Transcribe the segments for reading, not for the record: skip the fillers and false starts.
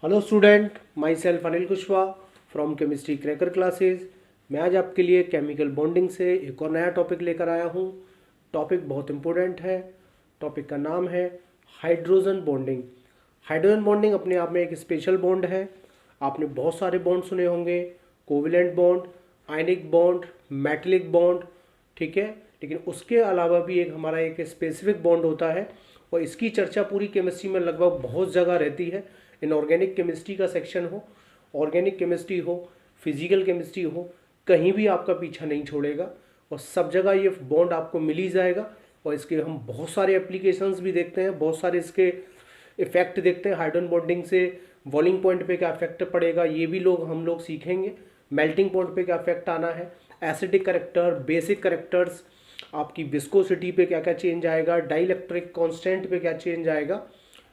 Hello student, my self Anil Kushwaha from chemistry cracker classes. मैं आज आपके लिए केमिकल बॉन्डिंग से एक और नया टॉपिक लेकर आया हूँ। टॉपिक बहुत इम्पोर्टेंट है। टॉपिक का नाम है हाइड्रोजन बॉन्डिंग। हाइड्रोजन बॉन्डिंग अपने आप में एक स्पेशल बॉन्ड है। आपने बहुत सारे बॉन्ड सुने होंगे, covalent bond, ionic bond, metallic bond, ठीक है। लेकिन उसके अलावा भी एक हमारा एक स्पेसिफिक बॉन्ड होता है और इसकी चर्चा पूरी केमिस्ट्री में लगभग बहुत जगह रहती है। इनऑर्गेनिक केमिस्ट्री का सेक्शन हो, ऑर्गेनिक केमिस्ट्री हो, फिजिकल केमिस्ट्री हो, कहीं भी आपका पीछा नहीं छोड़ेगा और सब जगह ये बॉन्ड आपको मिल ही जाएगा। और इसके हम बहुत सारे एप्लीकेशंस भी देखते हैं, बहुत सारे इसके इफेक्ट देखते हैं। हाइड्रोजन बॉन्डिंग से बॉइलिंग पॉइंट पे क्या इफेक्ट पड़ेगा ये भी हम लोग सीखेंगे। मेल्टिंग पॉइंट पे क्या इफेक्ट आना है, एसिडिक करेक्टर, बेसिक करेक्टर्स, आपकी विस्कोसिटी पे क्या क्या चेंज आएगा, डाइलेक्ट्रिक कांस्टेंट पे क्या चेंज आएगा,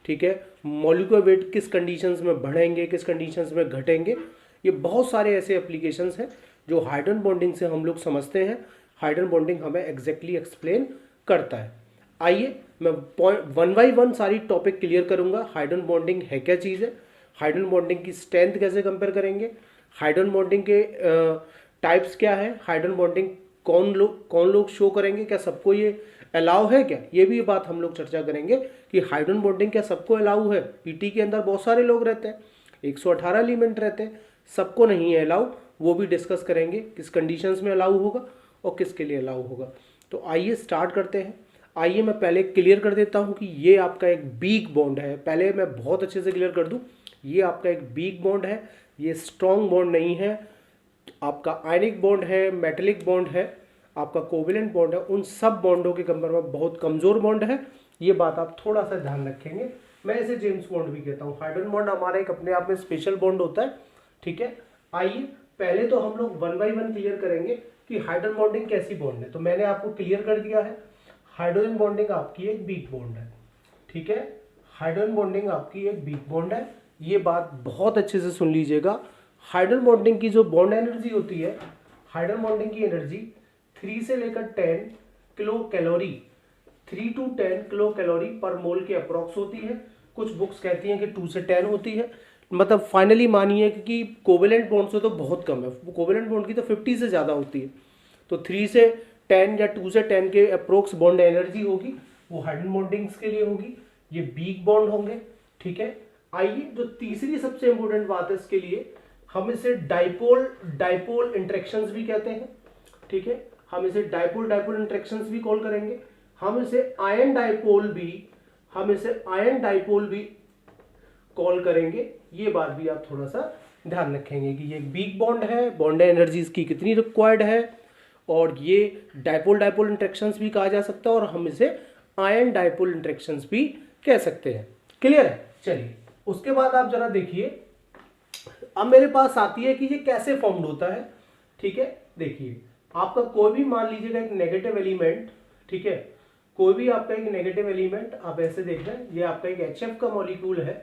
ठीक है। मॉलिक्यूलर वेट किस कंडीशंस में बढ़ेंगे, किस कंडीशंस में घटेंगे। ये बहुत सारे ऐसे एप्लीकेशंस हैं जो हाइड्रोजन बॉन्डिंग से हम लोग समझते हैं। हाइड्रोजन बॉन्डिंग हमें एग्जैक्टली एक्सप्लेन करता है। आइए मैं वन बाई वन सारी टॉपिक क्लियर करूंगा। हाइड्रोजन बॉन्डिंग है क्या चीज़ है, हाइड्रोजन बॉन्डिंग की स्ट्रेंथ कैसे कंपेयर करेंगे, हाइड्रोजन बॉन्डिंग के टाइप्स क्या है, हाइड्रोजन बॉन्डिंग कौन लोग शो करेंगे, क्या सबको ये अलाउ है, क्या ये भी बात हम लोग चर्चा करेंगे कि हाइड्रोजन बॉन्डिंग क्या सबको अलाउ है। पीटी के अंदर बहुत सारे लोग रहते हैं, 118 एलिमेंट रहते हैं, सबको नहीं है अलाउ। वो भी डिस्कस करेंगे किस कंडीशंस में अलाउ होगा और किसके लिए अलाउ होगा। तो आइए स्टार्ट करते हैं। आइए मैं पहले क्लियर कर देता हूं कि ये आपका एक वीक बॉन्ड है। पहले मैं बहुत अच्छे से क्लियर कर दूं, ये आपका एक वीक बॉन्ड है, ये स्ट्रॉन्ग बॉन्ड नहीं है। आपका आयनिक बॉन्ड है, मेटेलिक बॉन्ड है, आपका कोवेलेंट बॉन्ड है, उन सब बॉन्डों के कंपेयर में बहुत कमजोर बॉन्ड है। ये बात आप थोड़ा सा ध्यान रखेंगे। मैं इसे जेम्स बॉन्ड भी कहता हूँ। हाइड्रोजन बॉन्ड हमारा एक अपने आप में स्पेशल बॉन्ड होता है, ठीक है। आइए पहले तो हम लोग वन बाई वन क्लियर करेंगे कि हाइड्रोजन बॉन्डिंग कैसी बॉन्ड है। तो मैंने आपको क्लियर कर दिया है, हाइड्रोजन बॉन्डिंग आपकी एक वीक बॉन्ड है, ठीक है। हाइड्रोजन बॉन्डिंग आपकी एक वीक बॉन्ड है। ये बात बहुत अच्छे से सुन लीजिएगा। हाइड्रोजन बॉन्डिंग की जो बॉन्ड एनर्जी होती है, हाइड्रोजन बॉन्डिंग की एनर्जी 3 से लेकर 10 kilo calorie, 3 to 10 kilo calorie पर मोल के अप्रोक्स होती है। कुछ बुक्स कहती हैं कि 2 से 10 होती है। मतलब फाइनली मानिए कि कोवेलेंट बॉन्ड से तो बहुत कम है, कोवेलेंट बॉन्ड की तो 50 से ज़्यादा होती है। तो 3 से 10 या 2 से 10 के अप्रोक्स बॉन्ड एनर्जी होगी, वो हाइड्रोजन बॉन्डिंग्स के लिए होगी। ये वीक बॉन्ड होंगे, ठीक है। आइए जो तीसरी सबसे इंपॉर्टेंट बात है इसके लिए, हम इसे डाइपोल डाइपोल इंटरेक्शंस भी कहते हैं, ठीक है। हम इसे डाइपोल डाइपोल इंटरेक्शंस भी कॉल करेंगे। हम इसे आयन डाइपोल भी कॉल करेंगे। ये बात भी आप थोड़ा सा ध्यान रखेंगे कि ये वीक बॉन्ड है, बॉन्ड एनर्जी इसकी कितनी रिक्वायर्ड है, और ये डाइपोल डाइपोल इंटरेक्शंस भी कहा जा सकता है, और हम इसे आयन डाइपोल इंटरेक्शंस भी कह सकते हैं। क्लियर है। चलिए उसके बाद आप जरा देखिए, अब मेरे पास आती है कि ये कैसे फॉर्म्ड होता है, ठीक है। देखिए आपका कोई भी मान लीजिएगा एक नेगेटिव एलिमेंट, ठीक है। कोई भी आपका एक नेगेटिव एलिमेंट आप ऐसे देख रहे हैं, ये आपका एक HF का मॉलिक्यूल है,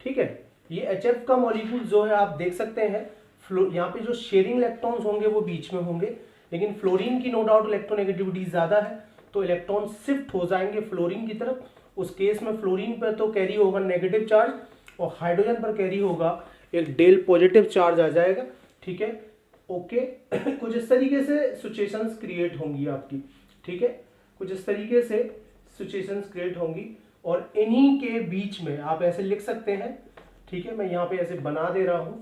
ठीक है। ये HF का मॉलिक्यूल जो है आप देख सकते हैं, यहाँ पे जो शेयरिंग इलेक्ट्रॉन्स होंगे वो बीच में होंगे, लेकिन फ्लोरीन की नो डाउट इलेक्ट्रोनेगेटिविटी ज्यादा है, तो इलेक्ट्रॉन शिफ्ट हो जाएंगे फ्लोरीन की तरफ। उस केस में फ्लोरीन पर तो कैरी होगा नेगेटिव चार्ज और हाइड्रोजन पर कैरी होगा एक डेल पॉजिटिव चार्ज आ जाएगा, ठीक है। ओके कुछ इस तरीके से सिचुएशंस क्रिएट होंगी आपकी, ठीक है। कुछ इस तरीके से सिचुएशंस क्रिएट होंगी और इन्हीं के बीच में आप ऐसे लिख सकते हैं, ठीक है। मैं यहाँ पे ऐसे बना दे रहा हूं,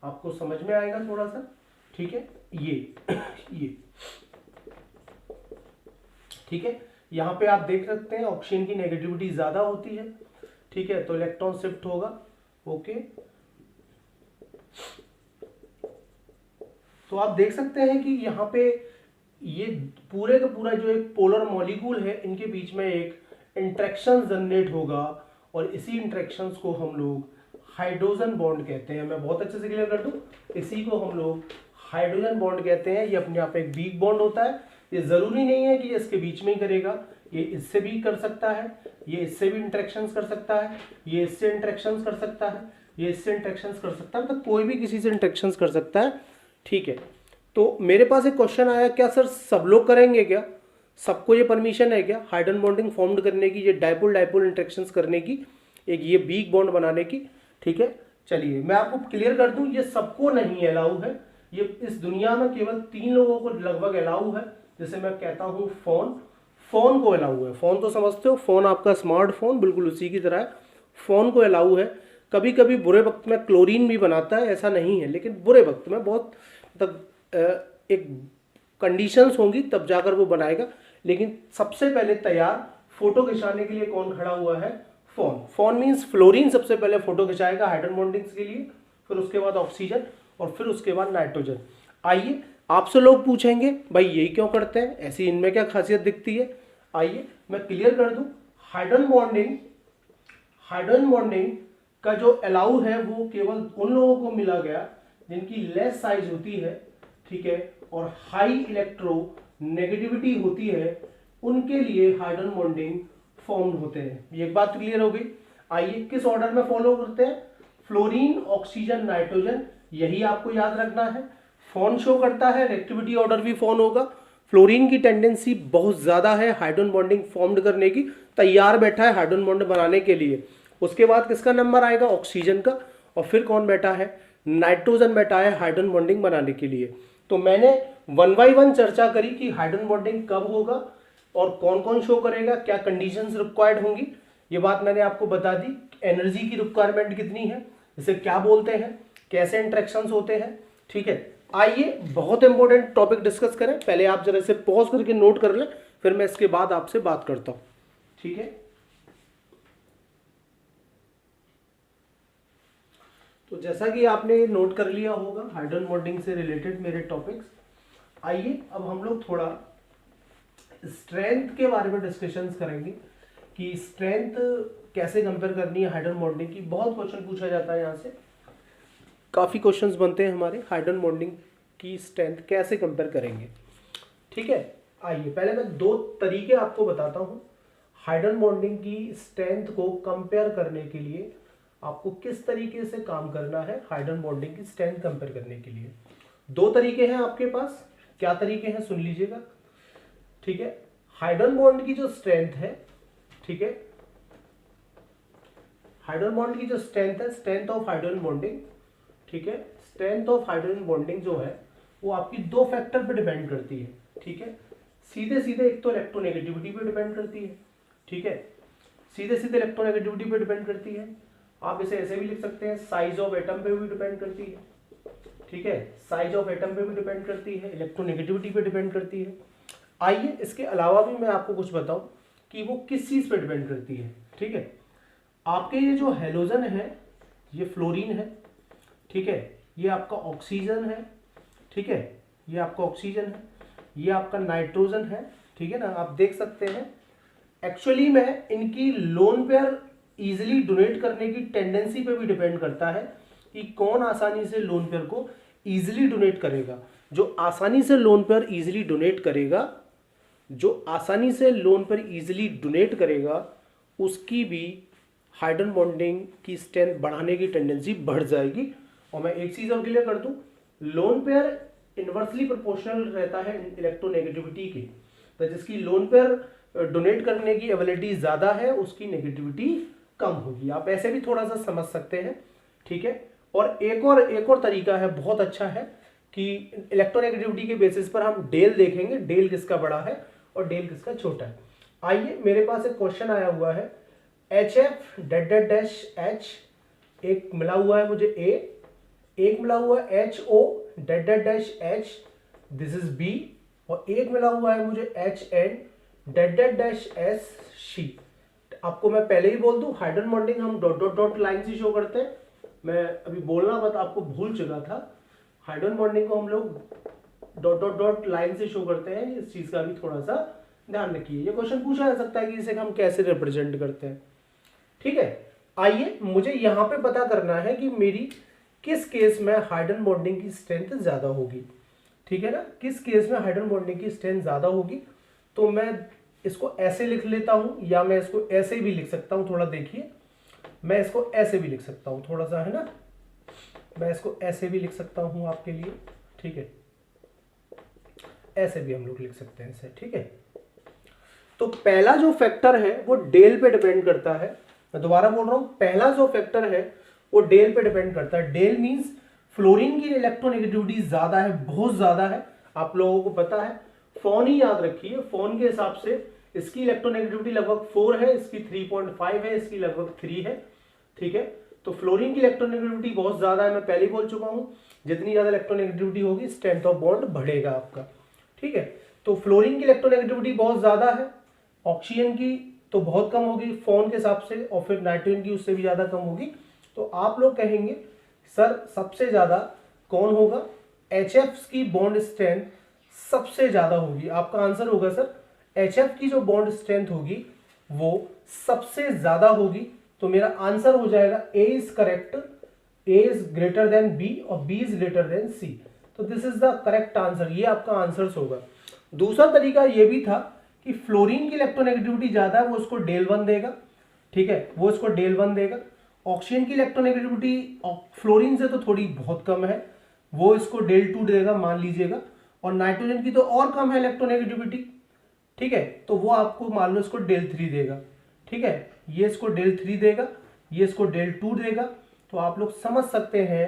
आपको समझ में आएगा थोड़ा सा, ठीक है। ये ठीक है। यहाँ पे आप देख सकते हैं ऑक्सीजन की नेगेटिविटी ज्यादा होती है, ठीक है, तो इलेक्ट्रॉन शिफ्ट होगा। ओके तो आप देख सकते हैं कि यहाँ पे ये पूरे का पूरा जो एक पोलर मॉलिक्यूल है, इनके बीच में एक इंटरेक्शन जनरेट होगा और इसी इंटरेक्शंस को हम लोग हाइड्रोजन बॉन्ड कहते हैं। मैं बहुत अच्छे से क्लियर कर दूं, इसी को हम लोग हाइड्रोजन बॉन्ड कहते हैं। ये अपने आप एक वीक बॉन्ड होता है। ये जरूरी नहीं है कि ये इसके बीच में ही करेगा, ये इससे भी कर सकता है, ये इससे भी इंटरेक्शंस कर सकता है, ये इससे इंटरेक्शंस कर सकता है, ये इससे इंटरेक्शंस कर सकता है, तो कोई भी किसी से इंटरेक्शंस कर सकता है, ठीक है। तो मेरे पास एक क्वेश्चन आया, क्या सर सब लोग करेंगे क्या, सबको ये परमिशन है क्या हाइड्रोजन बॉन्डिंग फॉर्म्ड करने की, ये डाइपोल डाइपोल इंटरेक्शंस करने की, एक ये वीक बॉन्ड बनाने की, ठीक है। चलिए मैं आपको क्लियर कर दूं, ये सबको नहीं अलाउ है, ये इस दुनिया में केवल 3 लोगों को लगभग अलाउ है। जैसे मैं कहता हूं फोन, फोन को अलाउ है, फोन तो समझते हो, फोन आपका स्मार्टफोन बिल्कुल उसी की तरह है, फोन को अलाउ है। कभी कभी बुरे वक्त में क्लोरीन भी बनाता है, ऐसा नहीं है, लेकिन बुरे वक्त में बहुत मतलब एक कंडीशंस होंगी तब जाकर वो बनाएगा। लेकिन सबसे पहले तैयार फोटो खिंचाने के लिए कौन खड़ा हुआ है? फोन। फोन मीन्स फ्लोरीन सबसे पहले फोटो खिंचाएगा हाइड्रोजन बॉन्डिंग्स के लिए, फिर उसके बाद ऑक्सीजन और फिर उसके बाद नाइट्रोजन। आइए आपसे लोग पूछेंगे भाई यही क्यों करते हैं, ऐसी इनमें क्या खासियत दिखती है? आइए मैं क्लियर कर दूं, हाइड्रोजन बॉन्डिंग का जो अलाउ है वो केवल उन लोगों को मिला गया जिनकी लेस साइज होती है, ठीक है, और हाई इलेक्ट्रो नेगेटिविटी होती है, उनके लिए हाइड्रोजन बॉन्डिंग फॉर्म्ड होते हैं। ये एक बात क्लियर हो गई। आइए किस ऑर्डर में फॉलो करते हैं? फ्लोरीन, ऑक्सीजन, नाइट्रोजन, यही आपको याद रखना है। फोन शो करता है, रिएक्टिविटी ऑर्डर भी फोन होगा। फ्लोरीन की टेंडेंसी बहुत ज्यादा है हाइड्रोजन बॉन्डिंग फॉर्म्ड करने की, तैयार बैठा है हाइड्रोजन बॉन्ड बनाने के लिए। उसके बाद किसका नंबर आएगा? ऑक्सीजन का। और फिर कौन बैठा है? नाइट्रोजन बैठा है हाइड्रोजन बॉन्डिंग बनाने के लिए। तो मैंने 1 बाय 1 चर्चा करी कि हाइड्रोजन बॉन्डिंग कब होगा और कौन कौन शो करेगा, क्या कंडीशंस रिक्वायर्ड होंगी, ये बात मैंने आपको बता दी। एनर्जी की रिक्वायरमेंट कितनी है, इसे क्या बोलते हैं, कैसे इंटरेक्शंस होते हैं, ठीक है। आइए बहुत इंपॉर्टेंट टॉपिक डिस्कस करें। पहले आप जरा इसे पॉज करके नोट कर लें, फिर मैं इसके बाद आपसे बात करता हूं, ठीक है। तो जैसा कि आपने नोट कर लिया होगा हाइड्रोजन बॉन्डिंग से रिलेटेड मेरे टॉपिक्स, आइए अब हम लोग थोड़ा स्ट्रेंथ के बारे में डिस्कशंस करेंगे कि स्ट्रेंथ कैसे कंपेयर करनी है हाइड्रोजन बॉन्डिंग की। बहुत क्वेश्चन पूछा जाता है, यहाँ से काफ़ी क्वेश्चंस बनते हैं हमारे, हाइड्रोजन बॉन्डिंग की स्ट्रेंथ कैसे कंपेयर करेंगे, ठीक है। आइए पहले मैं 2 तरीके आपको बताता हूँ हाइड्रोजन बॉन्डिंग की स्ट्रेंथ को कंपेयर करने के लिए आपको किस तरीके से काम करना है हाइड्रोजन बॉन्डिंग की स्ट्रेंथ कंपेयर करने के लिए। 2 तरीके हैं आपके पास। क्या तरीके हैं सुन लीजिएगा, ठीक है। हाइड्रोजन बॉन्ड की जो स्ट्रेंथ है, ठीक है, हाइड्रोजन बॉन्ड की जो स्ट्रेंथ है, स्ट्रेंथ ऑफ हाइड्रोजन बॉन्डिंग, ठीक है, स्ट्रेंथ ऑफ हाइड्रोजन बॉन्डिंग जो है वो आपकी 2 फैक्टर पे डिपेंड करती है, ठीक है। सीधे सीधे एक तो इलेक्ट्रोनेगेटिविटी पे डिपेंड करती है, ठीक है, सीधे सीधे इलेक्ट्रोनेगेटिविटी पे डिपेंड करती है। आप इसे ऐसे भी लिख सकते हैं, साइज ऑफ एटम पे भी डिपेंड करती है, ठीक है, साइज ऑफ एटम पे भी डिपेंड करती है, इलेक्ट्रोनेगेटिविटी पे डिपेंड करती है। आइए इसके अलावा भी मैं आपको कुछ बताऊं कि वो किस चीज पे डिपेंड करती है, ठीक है। आपके ये जो हेलोजन है ये फ्लोरीन है, ठीक है, ये आपका ऑक्सीजन है, ठीक है, ये आपका ऑक्सीजन है, ये आपका नाइट्रोजन है, ठीक है ना। आप देख सकते हैं एक्चुअली में इनकी लोन पेयर इजीली डोनेट करने की टेंडेंसी पे भी डिपेंड करता है कि कौन आसानी से लोन पेयर को इजीली डोनेट करेगा। जो आसानी से लोन पेयर इजीली डोनेट करेगा, जो आसानी से लोन पेयर इजीली डोनेट करेगा, उसकी भी हाइड्रोजन बॉन्डिंग की स्ट्रेंथ बढ़ाने की टेंडेंसी बढ़ जाएगी। और मैं एक चीज और क्लियर कर दूं, लोन पेयर इनवर्सली प्रोपोर्शनल रहता है इलेक्ट्रोनेगेटिविटी के, तो जिसकी लोन पेयर डोनेट करने की एबिलिटी ज्यादा है उसकी नेगेटिविटी कम होगी। आप ऐसे भी थोड़ा सा समझ सकते हैं, ठीक है। और एक और तरीका है, बहुत अच्छा है, कि इलेक्ट्रोनेगेटिविटी के बेसिस पर हम डेल देखेंगे, डेल किसका बड़ा है और डेल किसका छोटा है। आइए मेरे पास एक क्वेश्चन आया हुआ है, HF डैश डैश H, एक मिला हुआ है मुझे A, एक मिला हुआ है HO dash dash H, this is B, और एक मिला हुआ है मुझे HN dash dash S C। आपको मैं पहले ही बोल दूं, हाइड्रोजन बॉन्डिंग हम डॉट डॉट डॉट लाइन से शो करते हैं। मैं अभी बोलना मत, आपको भूल चुका था, हाइड्रोजन बॉन्डिंग को हम लोग डॉट डॉट डॉट लाइन से शो करते हैं। इस चीज का भी थोड़ा सा ध्यान रखिए। ये क्वेश्चन पूछा जा सकता है कि इसे हम कैसे रिप्रेजेंट करते हैं, ठीक है। आइए मुझे यहां पे पता करना है कि मेरी किस केस में हाइड्रोजन बॉन्डिंग की स्ट्रेंथ ज्यादा होगी, ठीक है ना, किस केस में हाइड्रोजन बॉन्डिंग की स्ट्रेंथ ज्यादा होगी। तो मैं इसको ऐसे लिख लेता हूं या मैं इसको ऐसे भी लिख सकता हूं, थोड़ा देखिए, मैं इसको ऐसे भी लिख सकता हूं, थोड़ा सा है ना, मैं इसको ऐसे भी लिख सकता हूं आपके लिए, ठीक है, ऐसे भी हम लोग लिख सकते हैं इसे, ठीक है। तो पहला जो फैक्टर है वो डेल पे डिपेंड करता है। मैं दोबारा बोल रहा हूं, पहला जो फैक्टर है वो डेल पे डिपेंड करता है। डेल मींस फ्लोरीन की इलेक्ट्रोनेगेटिविटी ज्यादा है, बहुत ज्यादा है, आप लोगों को पता है। फोन ही याद रखिए, फोन के हिसाब से इसकी इलेक्ट्रोनेगेटिविटी लगभग 4 है, इसकी 3.5 है, इसकी लगभग 3 है, ठीक है। तो फ्लोरीन की इलेक्ट्रोनेगेटिविटी बहुत ज्यादा है, मैं पहले ही बोल चुका हूं, जितनी ज्यादा इलेक्ट्रोनेगेटिविटी होगी स्ट्रेंथ ऑफ बॉन्ड बढ़ेगा आपका, ठीक है। तो फ्लोरीन की इलेक्ट्रोनेगेटिविटी बहुत ज्यादा है, ऑक्सीजन की तो बहुत कम होगी फोन के हिसाब से, और फिर नाइट्रोजन की उससे भी ज्यादा कम होगी। तो आप लोग कहेंगे सर सबसे ज्यादा कौन होगा, HF की बॉन्ड स्ट्रेंथ सबसे ज्यादा होगी। आपका आंसर होगा सर HF की जो बॉन्ड स्ट्रेंथ होगी वो सबसे ज्यादा होगी। तो मेरा आंसर हो जाएगा A is correct, A is greater than B और B is greater than C। तो this is the correct answer, ये आपका आंसर होगा। दूसरा तरीका ये भी था कि फ्लोरीन की इलेक्ट्रोनेगेटिविटी ज्यादा है, वो उसको डेल 1 देगा, ठीक है, वो इसको डेल 1 देगा। ऑक्सीजन की इलेक्ट्रोनेगेटिविटी फ्लोरीन से तो थोड़ी बहुत कम है, वो इसको डेल 2 देगा मान लीजिएगा, और नाइट्रोजन की तो और कम है इलेक्ट्रोनेगेटिविटी, ठीक है, तो वो आपको मान लो इसको डेल 3 देगा, ठीक है, ये इसको डेल 3 देगा, ये इसको डेल 2 देगा। तो आप लोग समझ सकते हैं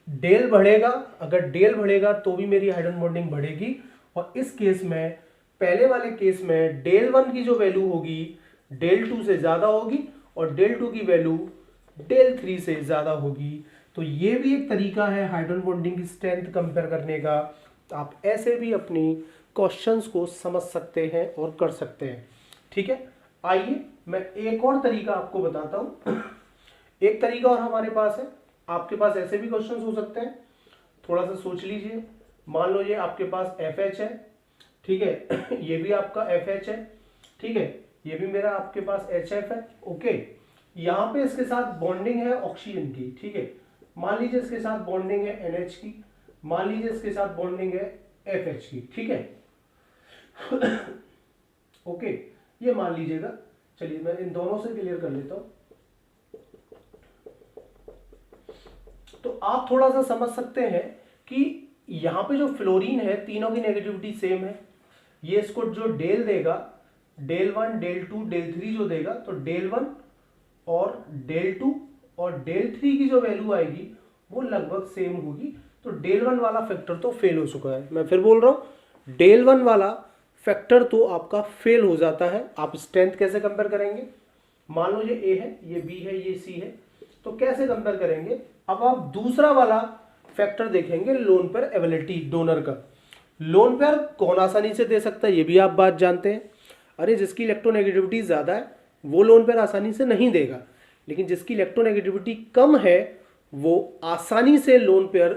डेल बढ़ेगा, अगर डेल बढ़ेगा तो भी मेरी हाइड्रोजन बॉन्डिंग बढ़ेगी, और इस केस में पहले वाले केस में डेल 1 की जो वैल्यू होगी डेल 2 से ज्यादा होगी, और डेल 2 की वैल्यू डेल 3 से ज्यादा होगी। तो ये भी एक तरीका है हाइड्रोजन बॉन्डिंग की स्ट्रेंथ कंपेयर करने का। आप ऐसे भी अपनी क्वेश्चंस को समझ सकते हैं और कर सकते हैं, ठीक है। आइए मैं एक और तरीका आपको बताता हूं। एक तरीका और हमारे पास है, आपके पास ऐसे भी क्वेश्चंस हो सकते हैं, थोड़ा सा सोच लीजिए। मान लो ये आपके पास FH है, ठीक है, ये भी आपका FH है, ठीक है, ये भी मेरा आपके पास HF है, ओके। यहाँ पे इसके साथ बॉन्डिंग है ऑक्सीजन की, ठीक है, मान लीजिए इसके साथ बॉन्डिंग है NH की, मान लीजिए इसके साथ बॉन्डिंग है FH की, ठीक है। ओके, ये मान लीजिएगा, चलिए मैं इन दोनों से क्लियर कर लेता हूं। तो आप थोड़ा सा समझ सकते हैं कि यहां पे जो फ्लोरीन है तीनों की नेगेटिविटी सेम है, ये इसको जो डेल देगा, डेल 1 डेल 2 डेल 3 जो देगा, तो डेल 1 और डेल 2 और डेल 3 की जो वैल्यू आएगी वो लगभग सेम होगी। तो डेल 1 वाला फैक्टर तो फेल हो चुका है, मैं फिर बोल रहा हूं डेल 1 वाला फैक्टर तो आपका फेल हो जाता है। आप स्ट्रेंथ कैसे कंपेयर करेंगे, मान लो ये A है, ये B है, ये C है, तो कैसे कंपेयर करेंगे। अब आप दूसरा वाला फैक्टर देखेंगे, लोन पेयर एबिलिटी डोनर का। लोन पेयर कौन आसानी से दे सकता है, ये भी आप बात जानते हैं। अरे जिसकी इलेक्ट्रोनेगेटिविटी ज्यादा है वो लोन पेयर आसानी से नहीं देगा, लेकिन जिसकी इलेक्ट्रोनेगेटिविटी कम है वो आसानी से लोन पेयर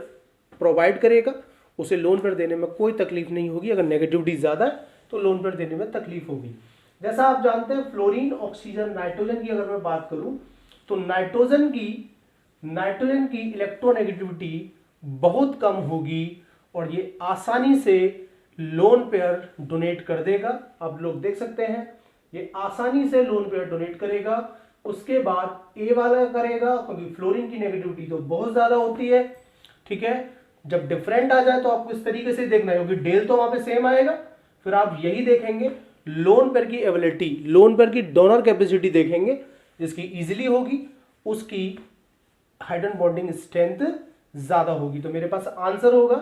प्रोवाइड करेगा, उसे लोन पेयर देने में कोई तकलीफ नहीं होगी। अगर नेगेटिविटी ज्यादा है तो लोन पेयर देने में तकलीफ होगी। जैसा आप जानते हैं फ्लोरीन, ऑक्सीजन, नाइट्रोजन की अगर मैं बात करूं तो नाइट्रोजन की इलेक्ट्रोनेगेटिविटी बहुत कम होगी और ये आसानी से लोन पेयर डोनेट कर देगा। अब लोग देख सकते हैं ये आसानी से लोन पेयर डोनेट करेगा। उसके बाद ए वाला करेगा क्योंकि फ्लोरीन की नेगेटिविटी तो बहुत ज्यादा होती है, ठीक है। जब डिफरेंट आ जाए तो आपको इस तरीके से देखना है क्योंकि डेल तो वहां पे सेम आएगा। फिर आप यही देखेंगे लोन पेयर की एबिलिटी, लोन पेयर की डोनर कैपेसिटी देखेंगे, जिसकी इजीली होगी उसकी हाइड्रोजन बॉन्डिंग स्ट्रेंथ ज्यादा होगी। तो मेरे पास आंसर होगा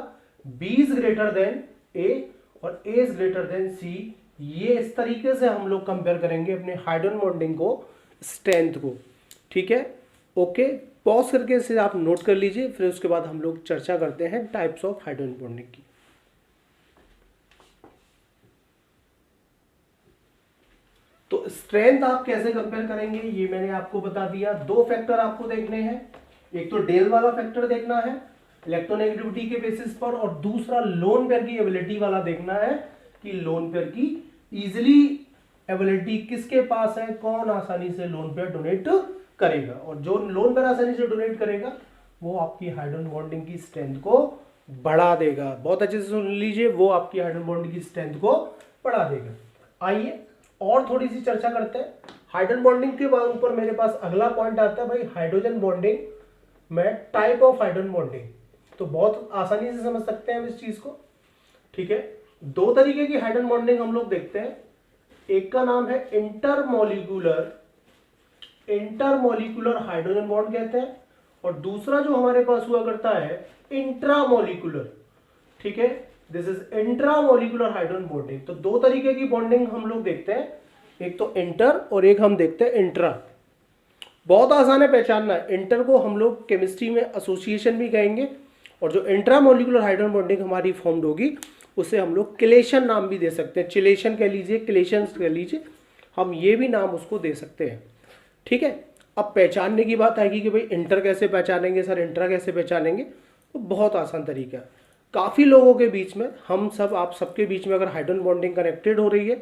B is greater than A और A is greater than C। ये इस तरीके से हम लोग कंपेयर करेंगे अपने हाइड्रोजन बॉन्डिंग को, स्ट्रेंथ को, ठीक है। ओके, पॉज करके इसे आप नोट कर लीजिए, फिर उसके बाद हम लोग चर्चा करते हैं टाइप्स ऑफ हाइड्रोजन बॉन्डिंग की। तो स्ट्रेंथ आप कैसे कंपेयर करेंगे ये मैंने आपको बता दिया। दो फैक्टर आपको देखने हैं, एक तो डेल वाला फैक्टर देखना है इलेक्ट्रोनेगेटिविटी के बेसिस पर, और दूसरा लोन पेयर की एबिलिटी वाला देखना है कि लोन पेयर की इजिली एबिलिटी किसके पास है, कौन आसानी से लोन पेयर डोनेट करेगा। और जो लोन पेयर आसानी से डोनेट करेगा वो आपकी हाइड्रोजन बॉन्डिंग की स्ट्रेंथ को बढ़ा देगा। बहुत अच्छे से सुन लीजिए, वो आपकी हाइड्रोजन बॉन्डिंग की स्ट्रेंथ को बढ़ा देगा। आइए और थोड़ी सी चर्चा करते हैं हाइड्रोजन बॉन्डिंग के ऊपर। मेरे पास अगला पॉइंट आता है भाई हाइड्रोजन बॉन्डिंग में टाइप ऑफ हाइड्रोजन बॉन्डिंग। तो बहुत आसानी से समझ सकते हैं हम इस चीज को, ठीक है। दो तरीके की हाइड्रोजन बॉन्डिंग हम लोग देखते हैं, एक का नाम है इंटरमॉलिक्यूलर हाइड्रोजन बॉन्ड कहते हैं, और दूसरा जो हमारे पास हुआ करता है इंट्रामोलिकुलर, ठीक है, this is intramolecular hydrogen bonding. तो दो तरीके की बॉन्डिंग हम लोग देखते हैं, एक तो इंटर और एक हम देखते हैं इंट्रा। बहुत आसान है पहचानना, इंटर को हम लोग केमिस्ट्री में एसोसिएशन भी कहेंगे, और जो इंट्रामोलिकुलर हाइड्रोजन बॉन्डिंग हमारी फॉर्म्ड होगी उसे हम लोग किलेशन नाम भी दे सकते हैं, चिलेशन कह लीजिए, किलेशन कह लीजिए, हम ये भी नाम उसको दे सकते हैं, ठीक है। अब पहचानने की बात आएगी कि भाई इंटर कैसे पहचानेंगे सर, इंट्रा कैसे पहचानेंगे, तो बहुत आसान तरीका है। काफ़ी लोगों के बीच में, हम सब आप सबके बीच में अगर हाइड्रोजन बॉन्डिंग कनेक्टेड हो रही है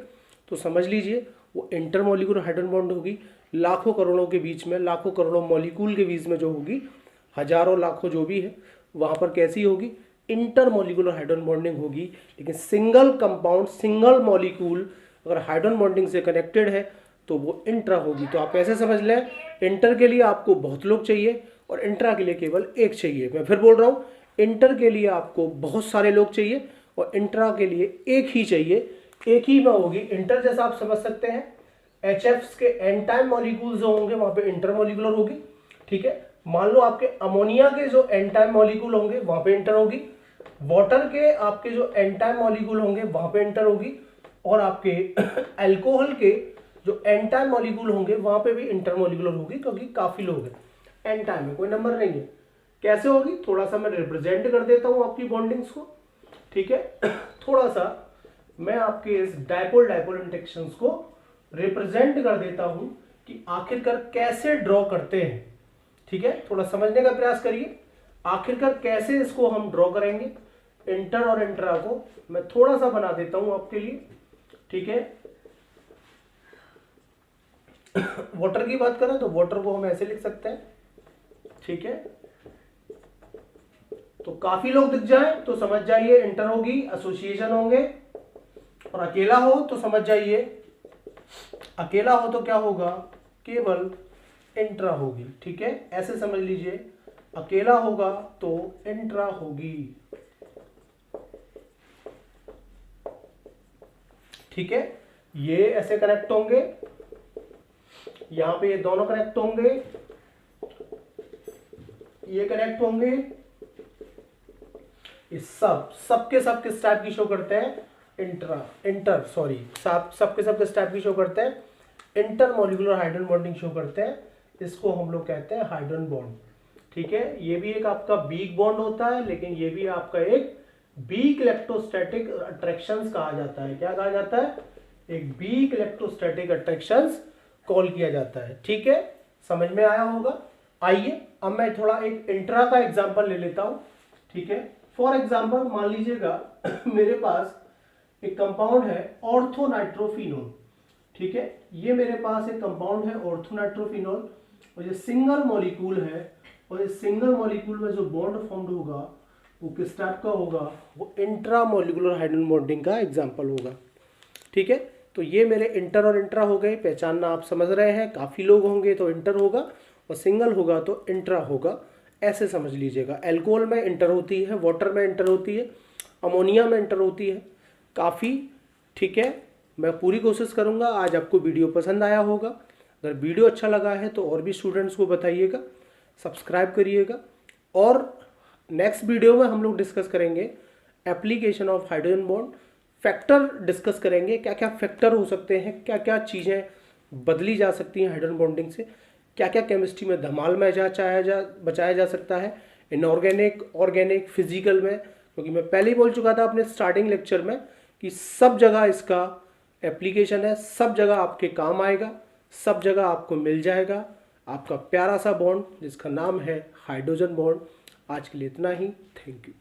तो समझ लीजिए वो इंटरमोलिकुलर हाइड्रोजन बॉन्ड होगी। लाखों करोड़ों के बीच में, लाखों करोड़ों मॉलिक्यूल के बीच में जो होगी, हजारों लाखों जो भी है, वहाँ पर कैसी होगी, इंटरमोलिकुलर हाइड्रोजन बॉन्डिंग होगी। लेकिन सिंगल कंपाउंड, सिंगल मॉलिक्यूल अगर हाइड्रोजन बॉन्डिंग से कनेक्टेड है तो वो इंट्रा होगी। तो आप ऐसे समझ लें, इंटर के लिए आपको बहुत लोग चाहिए और इंट्रा के लिए केवल एक चाहिए। मैं फिर बोल रहा हूँ, इंटर के लिए आपको बहुत सारे लोग चाहिए और इंट्रा के लिए एक ही चाहिए, एक ही में होगी। इंटर जैसा आप समझ सकते हैं, HF के एन टाइम मॉलिक्यूल्स जो होंगे वहां पे इंटर मॉलिक्यूलर होगी, ठीक है। मान लो आपके अमोनिया के जो एन टाइम मॉलिक्यूल होंगे वहां पे इंटर होगी, वाटर के आपके जो एन टाइम मॉलिक्यूल होंगे वहां पे इंटर होगी, और आपके अल्कोहल के जो एन टाइम मॉलिक्यूल होंगे वहां पे भी इंटर मॉलिक्यूलर होगी, क्योंकि काफी लोग हैं, एन टाइम में कोई नंबर नहीं है। कैसे होगी, थोड़ा सा मैं रिप्रेजेंट कर देता हूं आपकी बॉन्डिंग्स को, ठीक है। थोड़ा सा मैं आपके इस डायपोल डायपोल इंटरेक्शंस को रिप्रेजेंट कर देता हूं कि आखिरकार कैसे ड्रॉ करते हैं, ठीक है। थोड़ा समझने का प्रयास करिए, आखिरकार कैसे इसको हम ड्रॉ करेंगे। इंटर और इंट्रा को मैं थोड़ा सा बना देता हूं आपके लिए, ठीक है। वाटर की बात करें तो वाटर को हम ऐसे लिख सकते हैं, ठीक है। तो काफी लोग दिख जाए तो समझ जाइए इंटर होगी, एसोसिएशन होंगे, और अकेला हो तो समझ जाइए, अकेला हो तो क्या होगा, केवल इंट्रा होगी, ठीक है। ऐसे समझ लीजिए, अकेला होगा तो इंट्रा होगी, ठीक है। ये ऐसे कनेक्ट होंगे, यहां पे ये दोनों कनेक्ट होंगे, ये कनेक्ट होंगे, ये सब किस टाइप की शो करते हैं, सबके किस टाइप की शो करते हैं, इंटरमोलिकुलर हाइड्रोजन बॉन्डिंग शो करते हैं। इसको हम लोग कहते हैं हाइड्रोजन बॉन्ड, ठीक है। ये भी एक आपका वीक बॉन्ड होता है, लेकिन ये भी आपका एक वीक इलेक्ट्रोस्टैटिक अट्रैक्शंस कहा जाता है। क्या कहा जाता है, एक वीक इलेक्ट्रोस्टैटिक अट्रैक्शंस कॉल किया जाता है, ठीक है। समझ में आया होगा। आइए अब मैं थोड़ा एक इंट्रा का एग्जांपल ले लेता हूं, ठीक है। फॉर एग्जांपल मान लीजिएगा मेरे पास एक कंपाउंड है ऑर्थोनाइट्रोफिनोल, ठीक है। ये मेरे पास एक कंपाउंड है ऑर्थोनाइट्रोफिनोल, और ये सिंगल मॉलिक्यूल है, और इस सिंगल मॉलिक्यूल में जो बॉन्ड फॉर्म्ड होगा वो किस टाइप का होगा, वो इंट्रामोलिकुलर हाइड्रोजन बॉन्डिंग का एग्जांपल होगा, ठीक है। तो ये मेरे इंटर और इंट्रा हो गए, पहचानना आप समझ रहे हैं। काफ़ी लोग होंगे तो इंटर होगा, और सिंगल होगा तो इंट्रा होगा, ऐसे समझ लीजिएगा। अल्कोहल में इंटर होती है, वाटर में इंटर होती है, अमोनिया में इंटर होती है, काफ़ी, ठीक है। मैं पूरी कोशिश करूँगा आज आपको वीडियो पसंद आया होगा। अगर वीडियो अच्छा लगा है तो और भी स्टूडेंट्स को बताइएगा, सब्सक्राइब करिएगा, और नेक्स्ट वीडियो में हम लोग डिस्कस करेंगे application of hydrogen bond, factor discuss करेंगे, क्या क्या फैक्टर हो सकते हैं, क्या क्या चीज़ें बदली जा सकती हैं हाइड्रोजन बॉन्डिंग से, क्या क्या केमिस्ट्री में धमाल में बचाया जा सकता है, इनऑर्गेनिक, ऑर्गेनिक, फिजिकल में। क्योंकि मैं पहले ही बोल चुका था अपने स्टार्टिंग लेक्चर में कि सब जगह इसका एप्लीकेशन है, सब जगह आपके काम आएगा, सब जगह आपको मिल जाएगा आपका प्यारा सा बॉन्ड जिसका नाम है हाइड्रोजन बॉन्ड। आज के लिए इतना ही, थैंक यू।